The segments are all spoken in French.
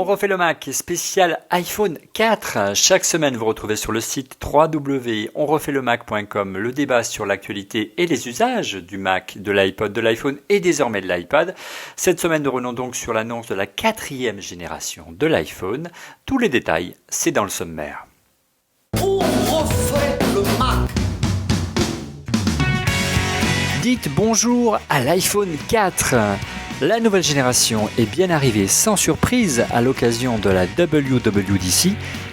refait le Mac, spécial iPhone 4. Chaque semaine, vous retrouvez sur le site www.onrefaitlemacom le débat sur l'actualité et les usages du Mac, de l'iPod, de l'iPhone et désormais de l'iPad. Cette semaine, nous revenons donc sur l'annonce de la 4e génération de l'iPhone. Tous les détails, c'est dans le sommaire. On refait le Mac. Dites bonjour à l'iPhone 4. La nouvelle génération est bien arrivée sans surprise à l'occasion de la WWDC,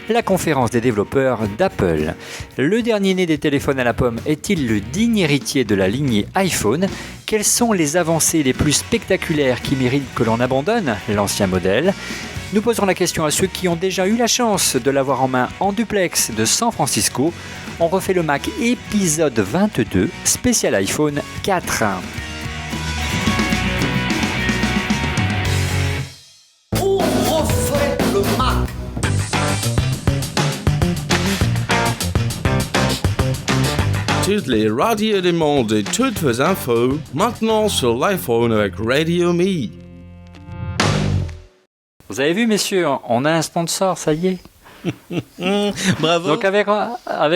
la conférence des développeurs d'Apple. Le dernier né des téléphones à la pomme est-il le digne héritier de la lignée iPhone ? Quelles sont les avancées les plus spectaculaires qui méritent que l'on abandonne l'ancien modèle ? Nous posons la question à ceux qui ont déjà eu la chance de l'avoir en main en duplex de San Francisco. On refait le Mac épisode 22, spécial iPhone 4. On refait le Mac. Toutes les radios du monde et toutes vos infos, maintenant sur l'iPhone avec Radio Me. Vous avez vu, messieurs, on a un sponsor, ça y est. Bravo. Donc avec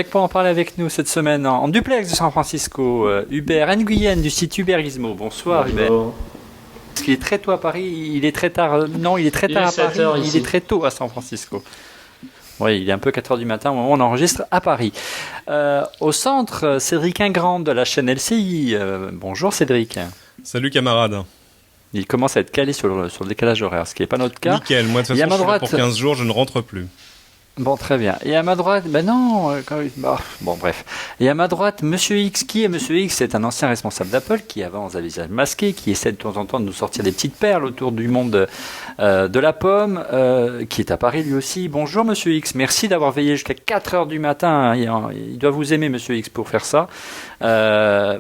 pour en parler avec nous cette semaine en duplex de San Francisco, Hubert Nguyen du site Hubert Gizmo. Bonsoir Hubert. Parce qu'il est très tôt à Paris, il est très tard. Non, il est très tard à Paris, il est très tôt à San Francisco. Oui, il est un peu 4h du matin au moment où on enregistre à Paris. Au centre, Cédric Ingrand de la chaîne LCI. Bonjour Cédric. Salut camarade. Il commence à être calé sur le décalage horaire, ce qui n'est pas notre cas. Nickel, moi de toute façon je suis là pour 15 jours, je ne rentre plus. Bon, très bien. Et à ma droite, bon, bref. Et à ma droite, Monsieur X. Qui est Monsieur X ? C'est un ancien responsable d'Apple qui avance à visage masqué, qui essaie de temps en temps de nous sortir des petites perles autour du monde de la pomme, qui est à Paris lui aussi. Bonjour Monsieur X, merci d'avoir veillé jusqu'à 4h du matin. Il doit vous aimer Monsieur X pour faire ça,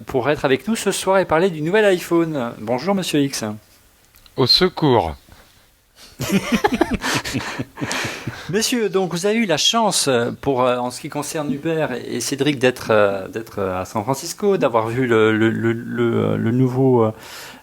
pour être avec nous ce soir et parler du nouvel iPhone. Bonjour Monsieur X. Au secours. Messieurs, donc vous avez eu la chance, en ce qui concerne Hubert et Cédric, d'être à San Francisco, d'avoir vu le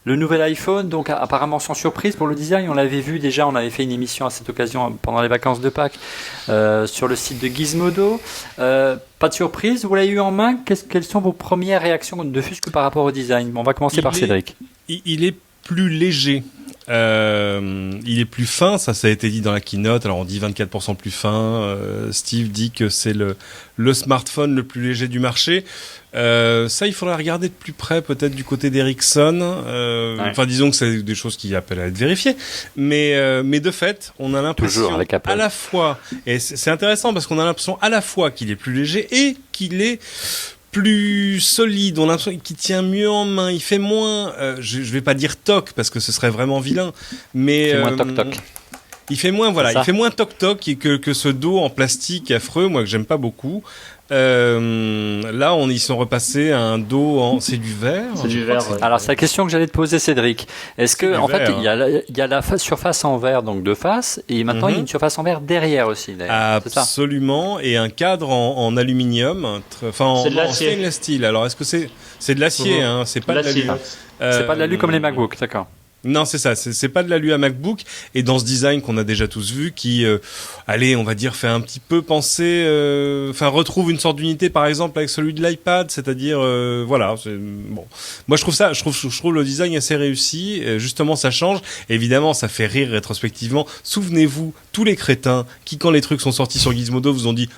nouvel iPhone, donc apparemment sans surprise pour le design. On l'avait vu déjà, on avait fait une émission à cette occasion pendant les vacances de Pâques sur le site de Gizmodo. Pas de surprise, vous l'avez eu en main. Quelles sont vos premières réactions, ne fût-ce que par rapport au design ? On va commencer par Cédric. Il est plus léger. Il est plus fin, ça a été dit dans la keynote. Alors on dit 24% plus fin. Steve dit que c'est le smartphone le plus léger du marché. Ça, il faudrait regarder de plus près, peut-être du côté d'Ericsson. Ouais. Enfin, disons que c'est des choses qui appellent à être vérifiées. Mais de fait, on a l'impression à la fois, et c'est intéressant parce qu'on a l'impression à la fois qu'il est plus léger et qu'il est plus solide, on a l'impression qu'il tient mieux en main, il fait moins, je vais pas dire toc parce que ce serait vraiment vilain, mais il fait moins toc-toc. Il fait moins, voilà, il fait moins toc-toc que ce dos en plastique affreux, moi que j'aime pas beaucoup. Là, ils sont repassés à un dos c'est du verre. C'est du verre. Ouais. Alors, c'est la question que j'allais te poser, Cédric. Est-ce que, en fait, il y a la surface en verre, donc de face, et maintenant il y a une surface en verre derrière aussi, d'ailleurs. Absolument, et un cadre en aluminium, en stainless steel. Alors, est-ce que c'est de l'acier, hein, c'est pas de l'alu. C'est pas de l'alu comme les MacBooks, d'accord. Non, c'est ça, c'est pas de l'alu à MacBook, et dans ce design qu'on a déjà tous vu, qui, on va dire, fait un petit peu penser, retrouve une sorte d'unité, par exemple, avec celui de l'iPad, c'est-à-dire, voilà, bon. Moi, je trouve le design assez réussi, justement, ça change, évidemment, ça fait rire rétrospectivement. Souvenez-vous, tous les crétins qui, quand les trucs sont sortis sur Gizmodo, vous ont dit,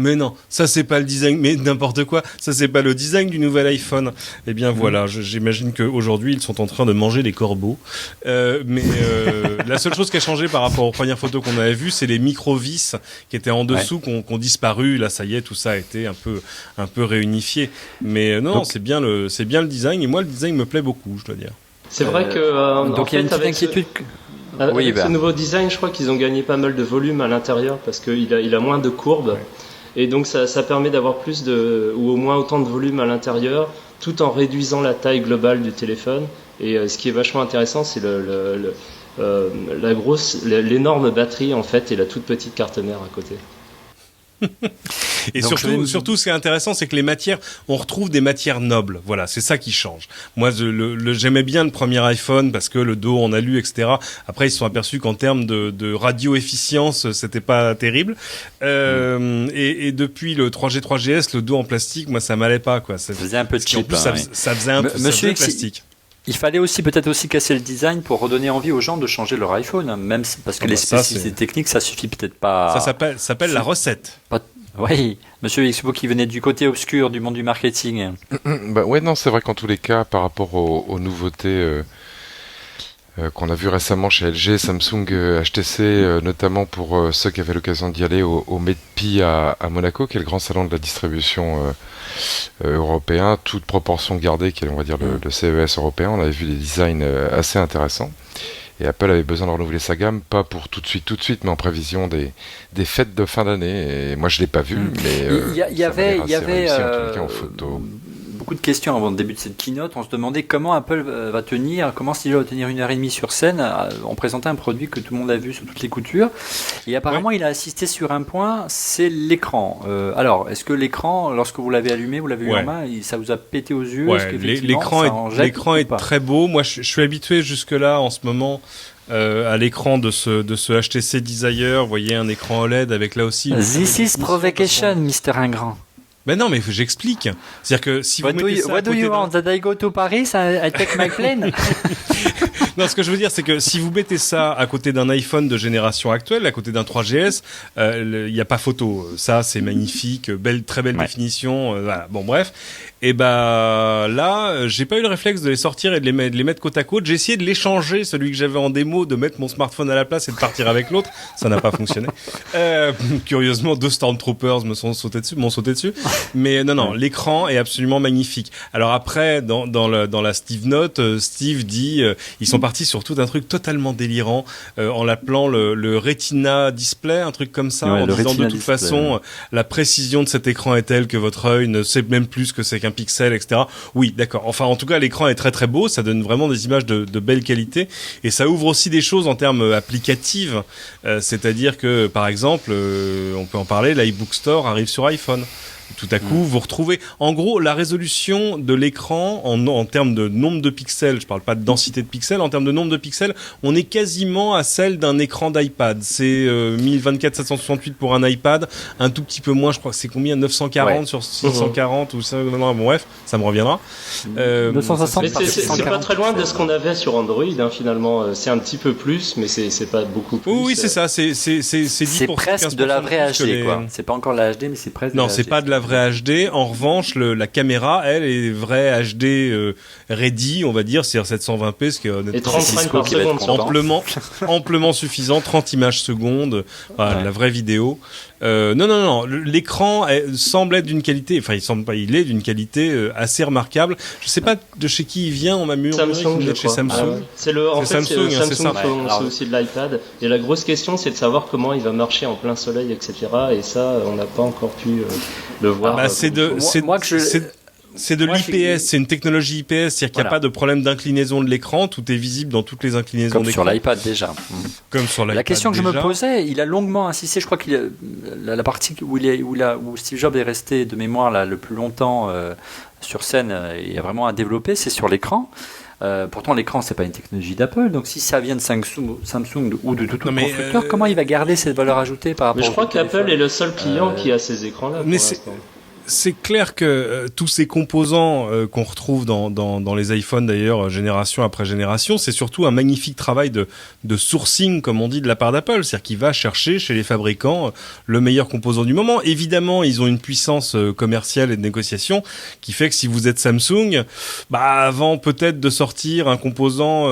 mais non, ça c'est pas le design, mais n'importe quoi, ça c'est pas le design du nouvel iPhone. Eh bien voilà, j'imagine qu'aujourd'hui ils sont en train de manger des corbeaux. La seule chose qui a changé par rapport aux premières photos qu'on avait vues, c'est les micro-vis qui étaient en dessous, qui ont disparu. Là ça y est, tout ça a été un peu réunifié. Mais non, c'est bien le design, et moi le design me plaît beaucoup, je dois dire. C'est vrai que donc il y a une petite inquiétude. Avec ce nouveau design, je crois qu'ils ont gagné pas mal de volume à l'intérieur parce qu'il a moins de courbes. Ouais. Et donc ça permet d'avoir plus ou au moins autant de volume à l'intérieur, tout en réduisant la taille globale du téléphone. Et ce qui est vachement intéressant, c'est l'énorme batterie en fait et la toute petite carte mère à côté. Et Donc, surtout, ce qui est intéressant, c'est que les matières, on retrouve des matières nobles. Voilà, c'est ça qui change. Moi, j'aimais bien le premier iPhone parce que le dos en alu, etc. Après, ils se sont aperçus qu'en termes de radio-efficience, c'était pas terrible. Et depuis le 3G, 3GS, le dos en plastique, moi, ça m'allait pas, quoi. Ça faisait un peu cheap. En plus, ça faisait un peu plastique. Il fallait peut-être aussi casser le design pour redonner envie aux gens de changer leur iPhone, même parce que les spécificités techniques, ça suffit peut-être pas. Ça s'appelle la recette. Oui, Monsieur Xbox qui venait du côté obscur du monde du marketing. Ouais, non, c'est vrai qu'en tous les cas, par rapport aux nouveautés qu'on a vues récemment chez LG, Samsung, HTC, notamment pour ceux qui avaient l'occasion d'y aller au MEDPI à Monaco, qui est le grand salon de la distribution européen, toute proportion gardée, qui est, on va dire, le CES européen. On avait vu des designs assez intéressants. Et Apple avait besoin de renouveler sa gamme, pas pour tout de suite, mais en prévision des fêtes de fin d'année. Et moi, je l'ai pas vu, mais il y avait en tous les cas, en photo. Beaucoup de questions avant le début de cette keynote. On se demandait comment Apple va tenir, comment Steve Jobs va tenir 1h30 sur scène en présentant un produit que tout le monde a vu sous toutes les coutures. Et apparemment, il a insisté sur un point, c'est l'écran. Alors, est-ce que l'écran, lorsque vous l'avez allumé, vous l'avez eu en main, ça vous a pété aux yeux? Ouais, l'écran est très beau. Moi, je suis habitué jusque-là en ce moment. À l'écran de ce HTC Desire, vous voyez un écran OLED avec là aussi. This is provocation, Mr. Ingrand. Ben non, mais j'explique. C'est-à-dire que si vous mettez ça what do you want? That I go to Paris? I take my plane? Non, ce que je veux dire, c'est que si vous mettez ça à côté d'un iPhone de génération actuelle, à côté d'un 3GS, il n'y a pas photo. Ça, c'est magnifique, très belle définition. Voilà. Bon, bref. Et là, j'ai pas eu le réflexe de les sortir et de les mettre côte à côte. J'ai essayé de l'échanger, celui que j'avais en démo, de mettre mon smartphone à la place et de partir avec l'autre. Ça n'a pas fonctionné. Curieusement, 2 Stormtroopers m'ont sauté dessus. Mais non, l'écran est absolument magnifique. Alors après, dans la Steve Note, Steve dit, ils sont partis sur tout un truc totalement délirant, en l'appelant le Retina Display, un truc comme ça, en disant de toute façon, la précision de cet écran est telle que votre œil ne sait même plus ce que c'est qu'un pixel, etc. Oui, d'accord. Enfin, en tout cas, l'écran est très très beau, ça donne vraiment des images de belle qualité, et ça ouvre aussi des choses en termes applicatifs, c'est-à-dire que, par exemple, on peut en parler, l'iBook Store arrive sur iPhone. Tout à coup, vous retrouvez, en gros, la résolution de l'écran en termes de nombre de pixels. Je parle pas de densité de pixels. En termes de nombre de pixels, on est quasiment à celle d'un écran d'iPad. C'est 1024-768 pour un iPad, un tout petit peu moins. Je crois que c'est combien, 940 sur 640 ou ça. Bon, bref, ça me reviendra. 260. Mais c'est pas très loin de ce qu'on avait sur Android. Finalement, c'est un petit peu plus, mais c'est pas beaucoup plus. Oui, c'est ça. C'est 10%. C'est presque de la vraie HD, quoi. C'est pas encore la HD, mais c'est presque. Non, c'est pas de la vraie HD. En revanche, la caméra, elle, est vraie HD ready, on va dire, c'est-à-dire 720p, ce qui est honnêtement amplement suffisant, 30 images secondes, voilà, la vraie vidéo. Non, l'écran semble être d'une qualité, enfin il est d'une qualité assez remarquable. Je sais pas de chez qui il vient, on m'a murmuré qu'il venait de chez Samsung. C'est Samsung, c'est aussi de l'iPad. Et la grosse question, c'est de savoir comment il va marcher en plein soleil, etc. Et ça, on n'a pas encore pu le voir. C'est de l'IPS, c'est une technologie IPS, c'est-à-dire qu'il n'y a pas de problème d'inclinaison de l'écran, tout est visible dans toutes les inclinaisons d'écran. Comme sur l'iPad déjà. Comme sur l'iPad. La question que je me posais, il a longuement insisté, je crois qu'il la partie où Steve Jobs est resté de mémoire le plus longtemps sur scène et vraiment à développer, c'est sur l'écran. Pourtant l'écran c'est pas une technologie d'Apple, donc si ça vient de Samsung ou de tout constructeur, comment il va garder cette valeur ajoutée par rapport? Mais je crois qu'Apple est le seul client qui a ces écrans-là. Pour l'instant. C'est clair que tous ces composants qu'on retrouve dans les iPhones d'ailleurs, génération après génération, c'est surtout un magnifique travail de sourcing, comme on dit, de la part d'Apple. C'est-à-dire qu'il va chercher chez les fabricants le meilleur composant du moment. Évidemment, ils ont une puissance commerciale et de négociation qui fait que si vous êtes Samsung, avant peut-être de sortir un composant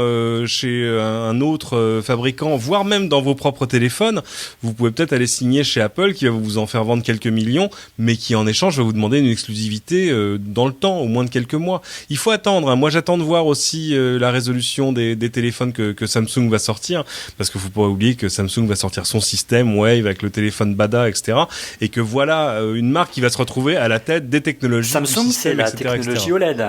chez un autre fabricant, voire même dans vos propres téléphones, vous pouvez peut-être aller signer chez Apple qui va vous en faire vendre quelques millions, mais qui en échange va vous demander une exclusivité dans le temps, au moins de quelques mois. Il faut attendre. Moi, j'attends de voir aussi la résolution des téléphones que Samsung va sortir, parce qu'il faut pas oublier que Samsung va sortir son système Wave avec le téléphone Bada, etc. Et que voilà une marque qui va se retrouver à la tête des technologies. Samsung, c'est la technologie OLED.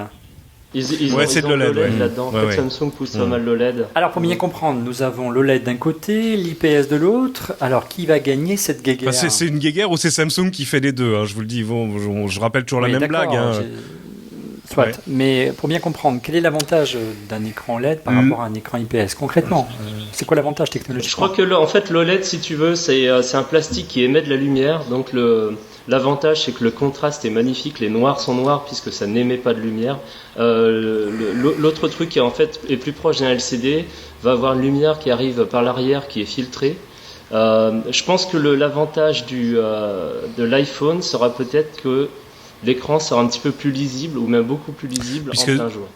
Ils Ouais, ont, c'est ils de ont l'OLED, ouais. là-dedans. Ouais, En fait, ouais. Samsung pousse pas mal l'OLED. Alors pour bien comprendre, nous avons l'OLED d'un côté, l'IPS de l'autre. Alors qui va gagner cette guéguerre? Enfin, c'est une guéguerre ou c'est Samsung qui fait les deux, hein, je vous le dis. Je rappelle toujours Oui, la même d'accord, blague. Hein. Soit. Ouais. Mais pour bien comprendre, quel est l'avantage d'un écran OLED par rapport à un écran IPS concrètement? C'est quoi l'avantage technologique? Je crois que en fait l'OLED, si tu veux, c'est un plastique qui émet de la lumière. Donc l'avantage, c'est que le contraste est magnifique. Les noirs sont noirs puisque ça n'émet pas de lumière. L'autre truc qui en fait est plus proche d'un LCD va avoir une lumière qui arrive par l'arrière qui est filtrée. Je pense que l'avantage de l'iPhone sera peut-être que l'écran sera un petit peu plus lisible ou même beaucoup plus lisible en plein jour.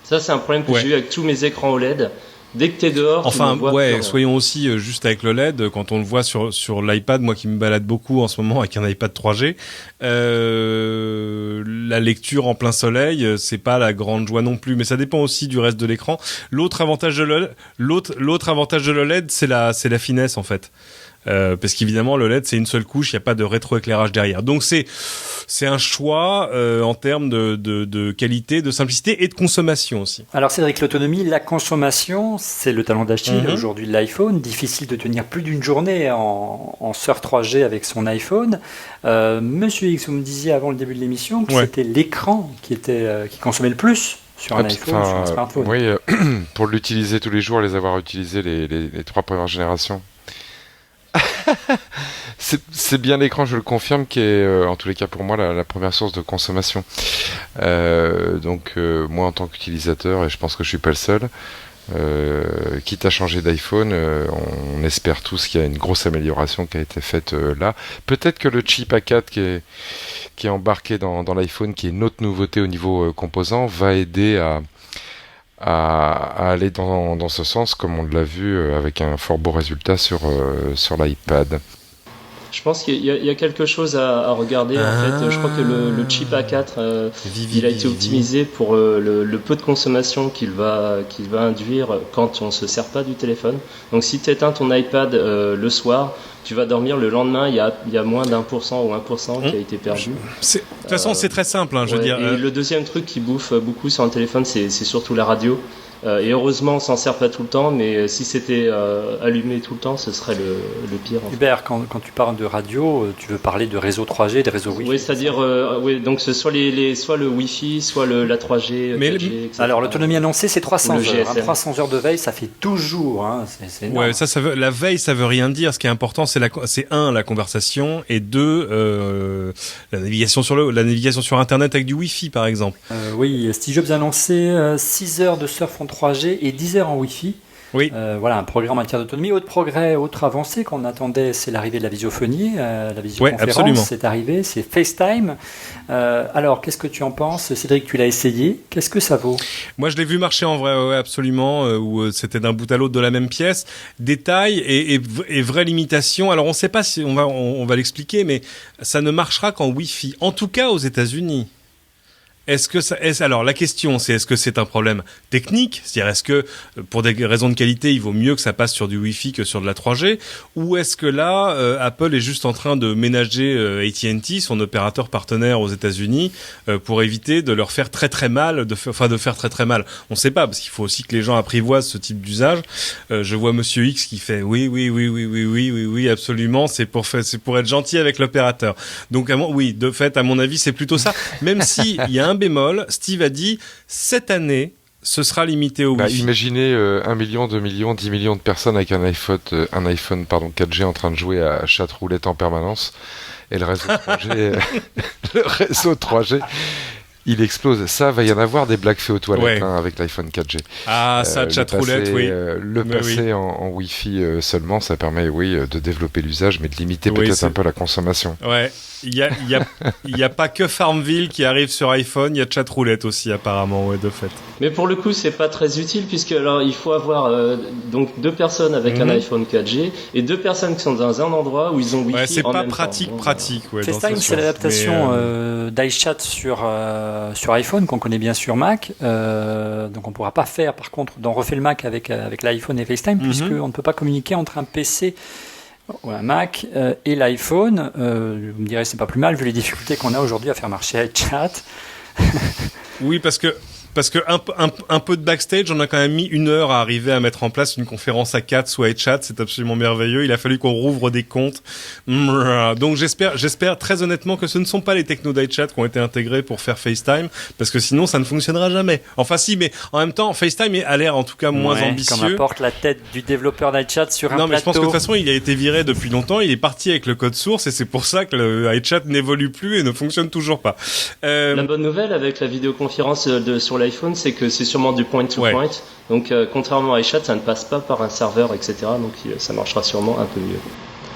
Ça, c'est un problème que j'ai eu avec tous mes écrans OLED. Dès que t'es dehors, enfin, tu ne vois ouais, plus rien. soyons aussi juste avec le LED, quand on le voit sur l'iPad, moi qui me balade beaucoup en ce moment avec un iPad 3G, la lecture en plein soleil, c'est pas la grande joie non plus, mais ça dépend aussi du reste de l'écran. L'autre avantage de l'OLED, c'est la finesse en fait. Parce qu'évidemment le LED c'est une seule couche, il n'y a pas de rétroéclairage derrière. Donc c'est un choix en termes de qualité, de simplicité et de consommation aussi. Alors Cédric, l'autonomie, la consommation, c'est le talon d'Achille aujourd'hui de l'iPhone. Difficile de tenir plus d'une journée en Surf 3G avec son iPhone. Monsieur X, vous me disiez avant le début de l'émission que c'était l'écran qui consommait le plus sur un iPhone, sur un smartphone. Oui, pour l'utiliser tous les jours, les avoir utilisés les 3 premières générations. C'est bien l'écran, je le confirme, qui est en tous les cas pour moi la première source de consommation. Donc moi en tant qu'utilisateur, et je pense que je suis pas le seul, quitte à changer d'iPhone, on espère tous qu'il y a une grosse amélioration qui a été faite là. Peut-être que le chip A4 qui est embarqué dans l'iPhone, qui est une autre nouveauté au niveau composant, va aider à aller dans ce sens, comme on l'a vu avec un fort beau résultat sur l'iPad. Je pense qu'il y a quelque chose à regarder. En fait, je crois que le chip A4, il a été optimisé pour le peu de consommation qu'il va induire quand on se sert pas du téléphone. Donc si tu éteins ton iPad le soir, tu vas dormir, le lendemain, il y a moins d'1% ou 1% qui a été perdu. De toute façon, c'est très simple. Je veux dire, et le deuxième truc qui bouffe beaucoup sur un téléphone, c'est surtout la radio. Et heureusement, on s'en sert pas tout le temps, mais si c'était allumé tout le temps, ce serait le pire. En fait. Hubert, quand tu parles de radio, tu veux parler de réseau 3G, de réseau Wi-Fi? Oui, c'est-à-dire, donc c'est soit le Wi-Fi, soit la 3G, 4G, etc. Alors, l'autonomie annoncée, c'est 300 heures. GSM. 300 heures de veille, ça fait toujours. C'est énorme. Ouais, la veille, ça veut rien dire. Ce qui est important, c'est la conversation, et 2, la navigation sur Internet avec du Wi-Fi, par exemple. Oui, Steve Jobs a annoncé 6 heures de surf en 3G et 10 heures en Wi-Fi. Oui. Voilà, un progrès en matière d'autonomie. Autre progrès, autre avancée qu'on attendait, c'est l'arrivée de la visiophonie. La visioconférence, absolument. c'est arrivé, c'est FaceTime. Alors, qu'est-ce que tu en penses? Cédric, tu l'as essayé. Qu'est-ce que ça vaut? Moi, je l'ai vu marcher en vrai, ouais, absolument, où c'était d'un bout à l'autre de la même pièce. Détail et vraie limitation. Alors, on ne sait pas si on va l'expliquer, mais ça ne marchera qu'en Wi-Fi. En tout cas, aux États-Unis. Alors la question c'est, est-ce que c'est un problème technique, c'est-à-dire est-ce que pour des raisons de qualité il vaut mieux que ça passe sur du Wi-Fi que sur de la 3G, ou est-ce que là Apple est juste en train de ménager AT&T, son opérateur partenaire aux États-Unis, pour éviter de leur faire très très mal, de faire très très mal. On sait pas, parce qu'il faut aussi que les gens apprivoisent ce type d'usage. Je vois Monsieur X qui fait oui absolument, c'est pour être gentil avec l'opérateur. Donc oui, de fait à mon avis c'est plutôt ça. Même si il y a un bémol, Steve a dit cette année ce sera limité au Wi-Fi. Imaginez 1 million, 2 millions, 10 millions de personnes avec un iPhone 4G en train de jouer à chatroulette en permanence, et le réseau 3G il explose. Ça, va y en avoir des blagues faites aux toilettes avec l'iPhone 4G. Ah, ça, chatroulette, oui. Le passer en Wi-Fi seulement, ça permet, de développer l'usage, mais de limiter peut-être un peu la consommation. Ouais. Il y a pas que Farmville qui arrive sur iPhone, il y a chatroulette aussi apparemment, de fait. Mais pour le coup, c'est pas très utile puisque alors il faut avoir donc 2 personnes avec un iPhone 4G et 2 personnes qui sont dans un endroit où ils ont Wi-Fi. Ouais, c'est en pas même pratique. FaceTime, c'est l'adaptation d'iChat sur iPhone qu'on connaît bien sur Mac. Donc on pourra pas faire, par contre, d'en refait le Mac avec l'iPhone et FaceTime puisqu'on ne peut pas communiquer entre un PC ou un Mac et l'iPhone. Vous me direz, c'est pas plus mal vu les difficultés qu'on a aujourd'hui à faire marcher iChat. Oui, parce que parce que un peu de backstage, on a quand même mis 1 heure à arriver à mettre en place une conférence à 4 sous iChat, c'est absolument merveilleux. Il a fallu qu'on rouvre des comptes. Donc j'espère très honnêtement que ce ne sont pas les technos d'iChat qui ont été intégrés pour faire FaceTime, parce que sinon ça ne fonctionnera jamais. Enfin si, mais en même temps FaceTime a l'air en tout cas moins ambitieux. Comme apporte la tête du développeur d'iChat sur un plateau. Non mais je pense que de toute façon il a été viré depuis longtemps, il est parti avec le code source et c'est pour ça que le iChat n'évolue plus et ne fonctionne toujours pas. La bonne nouvelle avec la vidéoconférence sur l'iPhone, c'est que c'est sûrement du point-to-point. Donc, contrairement à iChat, ça ne passe pas par un serveur, etc. Donc, ça marchera sûrement un peu mieux.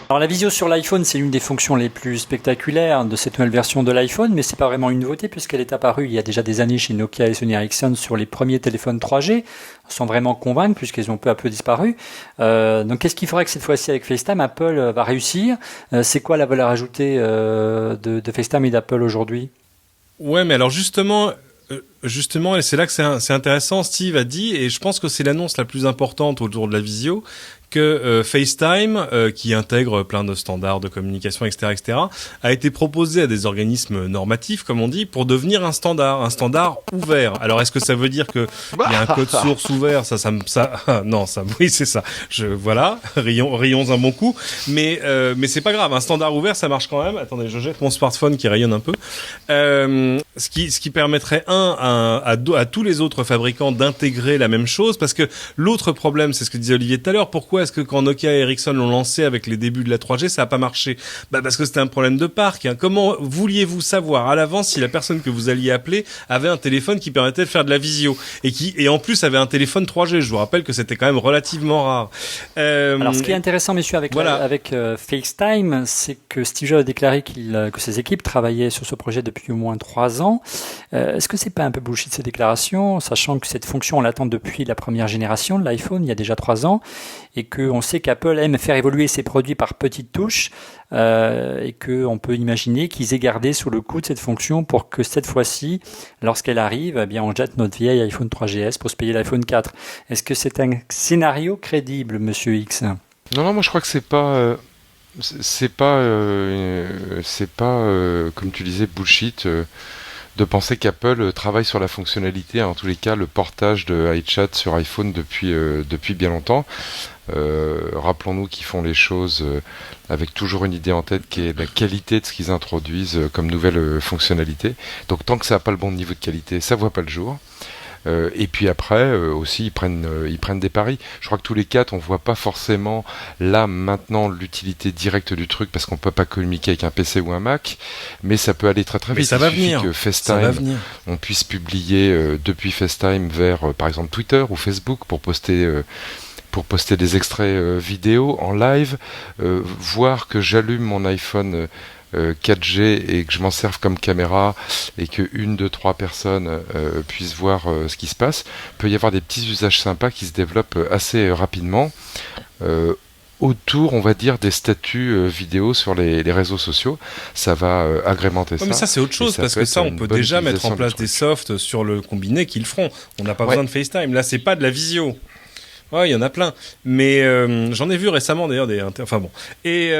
Alors, la visio sur l'iPhone, c'est l'une des fonctions les plus spectaculaires de cette nouvelle version de l'iPhone, mais c'est pas vraiment une nouveauté puisqu'elle est apparue il y a déjà des années chez Nokia et Sony Ericsson sur les premiers téléphones 3G, sans vraiment convaincre puisqu'ils ont peu à peu disparu. Donc, qu'est-ce qu'il faudrait que cette fois-ci avec FaceTime, Apple va réussir? C'est quoi la valeur ajoutée de FaceTime et d'Apple aujourd'hui? Ouais, mais alors justement, et c'est là que c'est intéressant, Steve a dit, et je pense que c'est l'annonce la plus importante autour de la visio, que FaceTime, qui intègre plein de standards de communication, etc., a été proposé à des organismes normatifs, comme on dit, pour devenir un standard ouvert. Alors, est-ce que ça veut dire que il y a un code source ouvert? Oui, c'est ça. Voilà, rions un bon coup. Mais c'est pas grave. Un standard ouvert, ça marche quand même. Attendez, je jette mon smartphone qui rayonne un peu. Ce qui permettrait à tous les autres fabricants d'intégrer la même chose, parce que l'autre problème, c'est ce que disait Olivier tout à l'heure. Pourquoi est-ce que quand Nokia et Ericsson l'ont lancé avec les débuts de la 3G, ça n'a pas marché? Parce que c'était un problème de parc. Comment vouliez-vous savoir à l'avance si la personne que vous alliez appeler avait un téléphone qui permettait de faire de la visio et en plus avait un téléphone 3G? Je vous rappelle que c'était quand même relativement rare. Alors, ce qui est intéressant, messieurs, avec FaceTime, c'est que Steve Jobs a déclaré que ses équipes travaillaient sur ce projet depuis au moins 3 ans. Est-ce que c'est pas un peu bullshit ces déclarations, sachant que cette fonction on l'attend depuis la première génération de l'iPhone, il y a déjà 3 ans, et qu'on sait qu'Apple aime faire évoluer ses produits par petites touches, et qu'on peut imaginer qu'ils aient gardé sous le coup de cette fonction pour que cette fois-ci, lorsqu'elle arrive, eh bien on jette notre vieil iPhone 3GS pour se payer l'iPhone 4. Est-ce que c'est un scénario crédible, Monsieur X? Non, moi je crois que c'est pas comme tu disais bullshit. De penser qu'Apple travaille sur la fonctionnalité, en tous les cas le portage de iChat sur iPhone depuis bien longtemps. Rappelons-nous qu'ils font les choses avec toujours une idée en tête qui est la qualité de ce qu'ils introduisent comme nouvelle fonctionnalité. Donc tant que ça n'a pas le bon niveau de qualité, ça voit pas le jour. Et puis après aussi ils prennent des paris. Je crois que tous les 4 on voit pas forcément là maintenant l'utilité directe du truc parce qu'on peut pas communiquer avec un PC ou un Mac, mais ça peut aller très très vite. Mais ça va venir. Que FaceTime, on puisse publier depuis FaceTime vers par exemple Twitter ou Facebook pour poster des extraits vidéo en live, voir que j'allume mon iPhone 4G et que je m'en serve comme caméra et que 1, 2, 3 personnes puissent voir ce qui se passe. Il peut y avoir des petits usages sympas qui se développent assez rapidement autour, on va dire, des statuts vidéo sur les réseaux sociaux. Ça va agrémenter ça. Mais ça, c'est autre chose, parce que ça, on peut déjà mettre en place des softs sur le combiné qui le feront. On n'a pas besoin de FaceTime. Là, c'est pas de la visio. Ouais, il y en a plein, mais j'en ai vu récemment d'ailleurs enfin bon. Et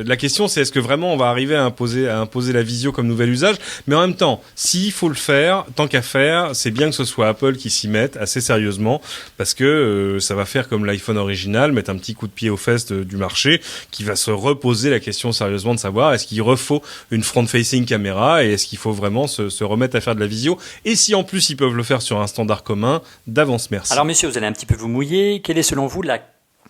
la question c'est est-ce que vraiment on va arriver à imposer la visio comme nouvel usage? Mais en même temps, s'il faut le faire, tant qu'à faire, c'est bien que ce soit Apple qui s'y mette assez sérieusement, parce que ça va faire comme l'iPhone original, mettre un petit coup de pied aux fesses du marché, qui va se reposer la question sérieusement de savoir est-ce qu'il refaut une front-facing caméra et est-ce qu'il faut vraiment se remettre à faire de la visio, et si en plus ils peuvent le faire sur un standard commun, d'avance. Merci. Alors messieurs, vous allez un petit peu vous mouiller. Quelle est selon vous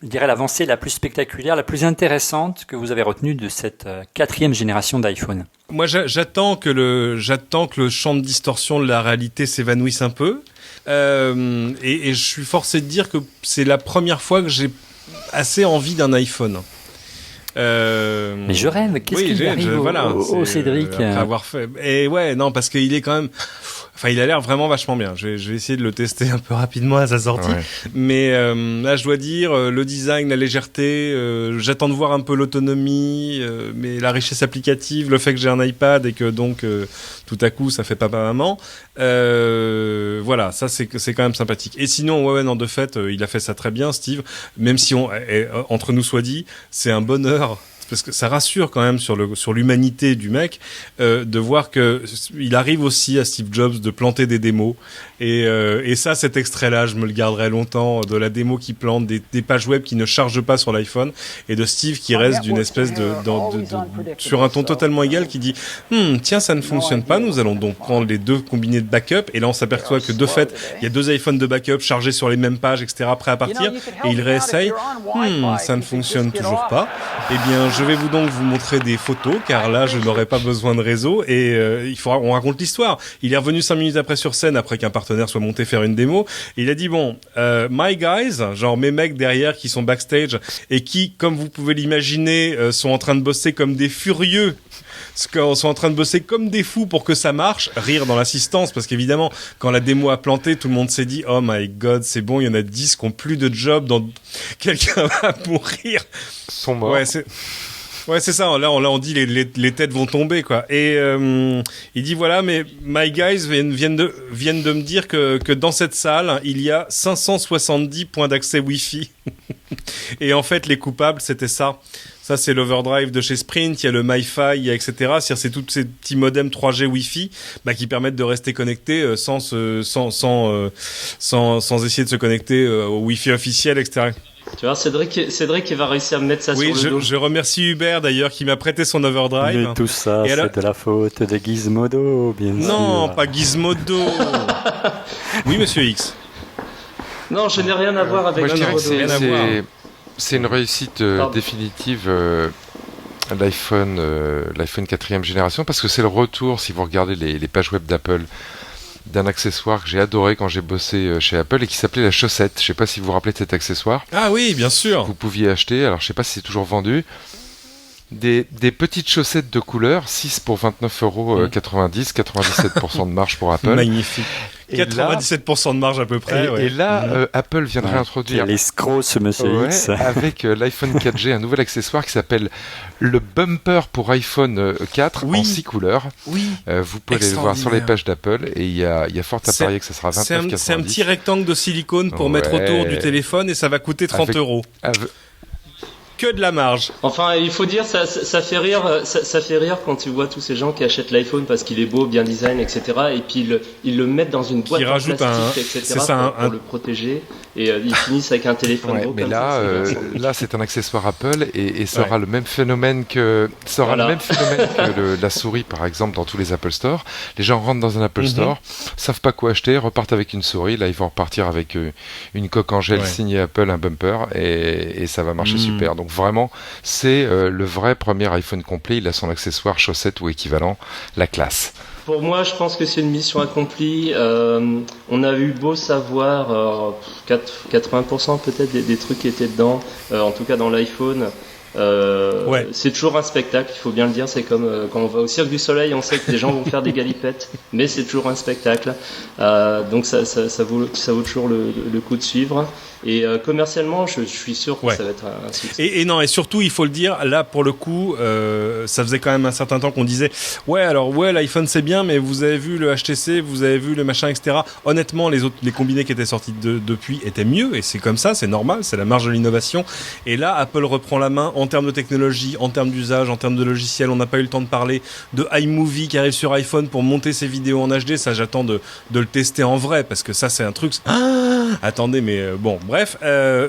l'avancée la plus spectaculaire, la plus intéressante que vous avez retenue de cette 4e génération d'iPhone? Moi, j'attends que le champ de distorsion de la réalité s'évanouisse un peu. Et je suis forcé de dire que c'est la première fois que j'ai assez envie d'un iPhone. Mais je rêve. Qu'est-ce qui arrive au Cédric après avoir fait. Et ouais, non, parce qu'il est quand même. Enfin, il a l'air vraiment vachement bien. Je vais essayer de le tester un peu rapidement à sa sortie. Ouais. Mais là, je dois dire, le design, la légèreté, j'attends de voir un peu l'autonomie, mais la richesse applicative, le fait que j'ai un iPad et que donc tout à coup, ça fait papa-maman. Voilà, ça c'est quand même sympathique. Et sinon, non, de fait, il a fait ça très bien, Steve. Même si entre nous soit dit, c'est un bonheur parce que ça rassure quand même sur l'humanité du mec, de voir que il arrive aussi à Steve Jobs de planter des démos. Et ça, cet extrait-là, je me le garderai longtemps, de la démo qui plante, des pages web qui ne chargent pas sur l'iPhone, et de Steve qui reste d'une espèce sur un ton totalement égal, qui dit tiens, ça ne fonctionne pas, nous allons donc prendre les deux combinés de backup, et là on s'aperçoit que de fait, il y a 2 iPhones de backup chargés sur les mêmes pages, etc., prêts à partir, et il réessaye, ça ne fonctionne toujours pas. Eh bien, je vais vous montrer des photos, car là, je n'aurai pas besoin de réseau, et on raconte l'histoire. Il est revenu 5 minutes après sur scène, après qu'un partenaire soit monté faire une démo, et il a dit my guys, genre mes mecs derrière qui sont backstage et qui, comme vous pouvez l'imaginer, sont en train de bosser comme des furieux, sont en train de bosser comme des fous pour que ça marche, rire dans l'assistance, parce qu'évidemment quand la démo a planté, tout le monde s'est dit oh my god, c'est bon, il y en a 10 qui ont plus de job, quelqu'un va mourir, sont morts. Ouais, c'est ça. Là, on dit les têtes vont tomber, quoi. Et il dit voilà, mais my guys viennent de me dire que dans cette salle, il y a 570 points d'accès Wi-Fi. Et en fait, les coupables, c'était ça. Ça, c'est l'Overdrive de chez Sprint. Il y a le MiFi, il y a etc. C'est-à-dire, c'est tous ces petits modems 3G Wi-Fi, qui permettent de rester connectés sans essayer de se connecter au Wi-Fi officiel, etc. Tu vois, Cédric, il va réussir à me mettre ça sur le dos. Oui, je remercie Hubert d'ailleurs qui m'a prêté son Overdrive. Mais tout ça, c'est de la faute de Gizmodo, bien sûr. Non, pas Gizmodo. Oui, monsieur X. Non, je n'ai rien à voir avec Gizmodo. C'est une réussite définitive l'iPhone 4e génération, parce que c'est le retour, si vous regardez les pages web d'Apple, d'un accessoire que j'ai adoré quand j'ai bossé chez Apple et qui s'appelait la chaussette. Je sais pas si vous vous rappelez de cet accessoire. Ah oui, bien sûr. Vous pouviez acheter, alors je sais pas si c'est toujours vendu, des petites chaussettes de couleur, 6 pour 29,90 €, 97% de marge pour Apple. Magnifique. Et 97% de marge à peu près. Et là, Apple vient de réintroduire. Quel escroc ce monsieur X. Avec l'iPhone 4G, un nouvel accessoire qui s'appelle le bumper pour iPhone 4 en 6 couleurs. Oui. Vous pouvez aller le voir sur les pages d'Apple, et il y a fort à parier que ça sera 29,90 €. C'est un petit rectangle de silicone pour mettre autour du téléphone, et ça va coûter 30 €. Que de la marge. Enfin, il faut dire, ça fait rire, ça fait rire quand tu vois tous ces gens qui achètent l'iPhone parce qu'il est beau, bien design, etc. Et puis ils le mettent dans une boîte en plastique, etc. pour le protéger. Et ils finissent avec un téléphone beau. Mais comme là, c'est un accessoire Apple, et ça aura le même phénomène que la souris, par exemple, dans tous les Apple Store. Les gens rentrent dans un Apple Store, savent pas quoi acheter, repartent avec une souris. Là, ils vont repartir avec une coque en gel signée Apple, un bumper, et ça va marcher super. Donc vraiment, c'est le vrai premier iPhone complet. Il a son accessoire chaussette ou équivalent, la classe. Pour moi, je pense que c'est une mission accomplie. On a eu beau savoir 80% peut-être des trucs qui étaient dedans, en tout cas dans l'iPhone. C'est toujours un spectacle, il faut bien le dire. C'est comme quand on va au Cirque du Soleil, on sait que les gens vont faire des galipettes, mais c'est toujours un spectacle. Donc ça vaut toujours le coup de suivre. Et commercialement, je suis sûr que ça va être un succès. Et surtout, il faut le dire, là pour le coup, ça faisait quand même un certain temps qu'on disait l'iPhone c'est bien, mais vous avez vu le HTC, vous avez vu le machin, etc. Honnêtement, les combinés qui étaient sortis depuis étaient mieux, et c'est comme ça, c'est normal, c'est la marge de l'innovation. Et là, Apple reprend la main en termes de technologie, en termes d'usage, en termes de logiciel. On n'a pas eu le temps de parler de iMovie qui arrive sur iPhone pour monter ses vidéos en HD. Ça, j'attends de le tester en vrai, parce que ça, c'est un truc... attendez, mais bon, bref.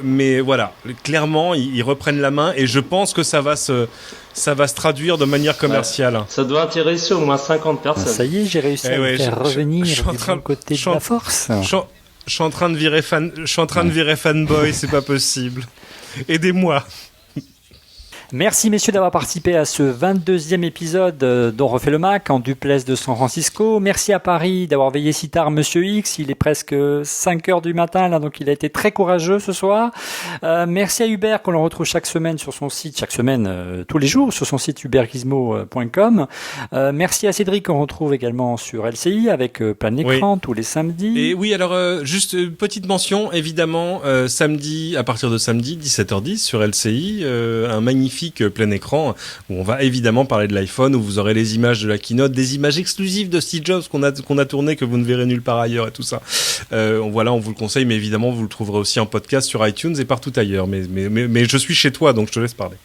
Mais voilà, clairement, ils reprennent la main, et je pense que ça va se traduire de manière commerciale. Ça doit intéresser au moins 50 personnes. Ça y est, j'ai réussi à me faire revenir du bon côté de la force. Je suis en train de virer fanboy, c'est pas possible. Aidez-moi. Merci messieurs d'avoir participé à ce 22e épisode d'On refait le Mac en duplex de San Francisco. Merci à Paris d'avoir veillé si tard Monsieur X, il est presque 5h du matin là, donc il a été très courageux ce soir. Merci à Hubert qu'on le retrouve chaque semaine sur son site, tous les jours sur son site hubertgizmo.com. Merci à Cédric qu'on retrouve également sur LCI avec plein écran tous les samedis. Et oui, alors juste une petite mention, évidemment, samedi, à partir de samedi 17h10 sur LCI, un magnifique plein écran où on va évidemment parler de l'iPhone, où vous aurez les images de la keynote, des images exclusives de Steve Jobs qu'on a tourné, que vous ne verrez nulle part ailleurs et tout ça. Voilà, on vous le conseille, mais évidemment vous le trouverez aussi en podcast sur iTunes et partout ailleurs. Mais je suis chez toi, donc je te laisse parler.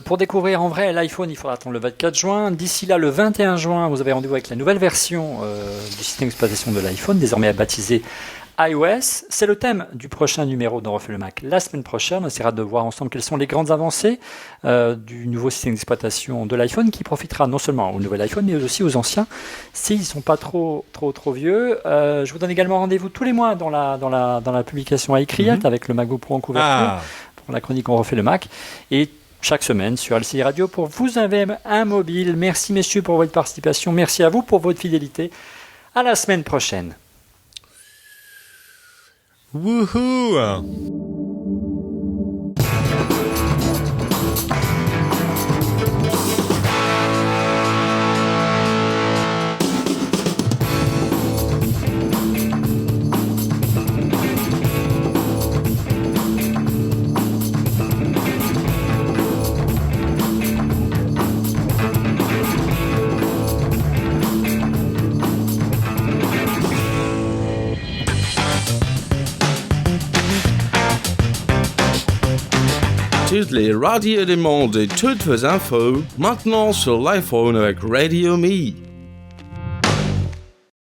Pour découvrir en vrai l'iPhone, il faudra attendre le 24 juin. D'ici là, le 21 juin, vous avez rendez-vous avec la nouvelle version du système d'exploitation de l'iPhone, désormais baptisé iOS. C'est le thème du prochain numéro d'On refait le Mac. La semaine prochaine, on essaiera de voir ensemble quelles sont les grandes avancées du nouveau système d'exploitation de l'iPhone, qui profitera non seulement au nouvel iPhone, mais aussi aux anciens, s'ils ne sont pas trop vieux. Je vous donne également rendez-vous tous les mois dans la publication à Icriat, avec le MacBook Pro en couverture, pour la chronique On refait le Mac. Et chaque semaine sur LCI Radio pour vous avez un mobile. Merci messieurs pour votre participation. Merci à vous pour votre fidélité. À la semaine prochaine. Wouhou! Toutes les radios du monde et toutes vos infos, maintenant sur l'iPhone avec Radio Me.